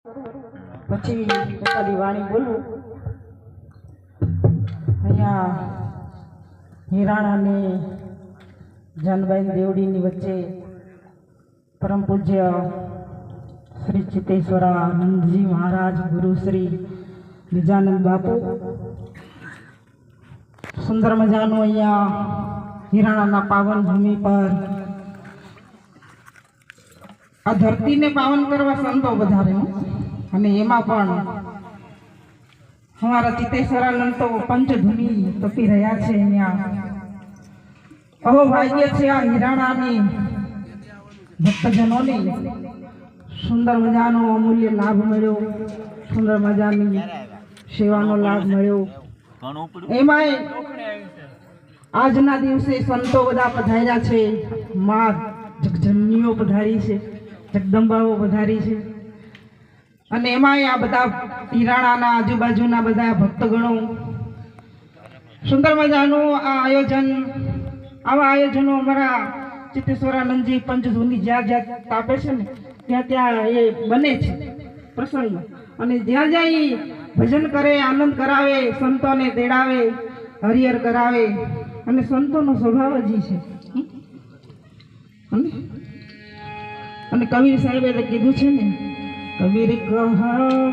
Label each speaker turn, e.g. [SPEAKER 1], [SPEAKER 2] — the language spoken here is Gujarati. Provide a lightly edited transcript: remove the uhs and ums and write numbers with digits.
[SPEAKER 1] પછી પોતાની વાણી બોલું. અહીંયા હિરાણા ને જાનબાઈ દેવડીની વચ્ચે પરમ પૂજ્ય શ્રી ચિત્તેશ્વરાનંદજી મહારાજ ગુરુ શ્રી નિજાનંદ બાપુ સુંદર મજાનું અહીંયા હિરાણાના પાવન ભૂમિ પર આ ધરતીને પાવન કરવા સંતો વધારે, અને એમાં પણ અમારા ચિત્તેશ્વરાનંદ તો પંચધૂમિ તપી રહ્યા છે. અહીંયા અહો ભાગ્ય છે આ હિરાણાની ભક્તજનોની સુંદર મજાનો અમૂલ્ય લાભ મળ્યો, સુંદર મજાની સેવાનો લાભ મળ્યો. એમાંય આજના દિવસે સંતો બધા પધાર્યા છે, મા જગજનનીઓ પધારી છે, જગદંબાઓ પધારી છે, અને એમાંય આ બધા હિરાણાના આજુબાજુના બધા ભક્તગણો સુંદર મજાનું આ આયોજન, આવા આયોજનો અમારા ચિત્તેશ્વરાનંદજી પંચધૂની જ્યાં જ્યાં તાપે છે ને ત્યાં ત્યાં એ બને છે પ્રસંગ, અને જ્યાં જ્યાં એ ભજન કરે, આનંદ કરાવે, સંતોને તેડાવે, હરિહર કરાવે, અને સંતોનો સ્વભાવ જ છે. અને કબીર સાહેબે કીધું છે ને, કબીર કહા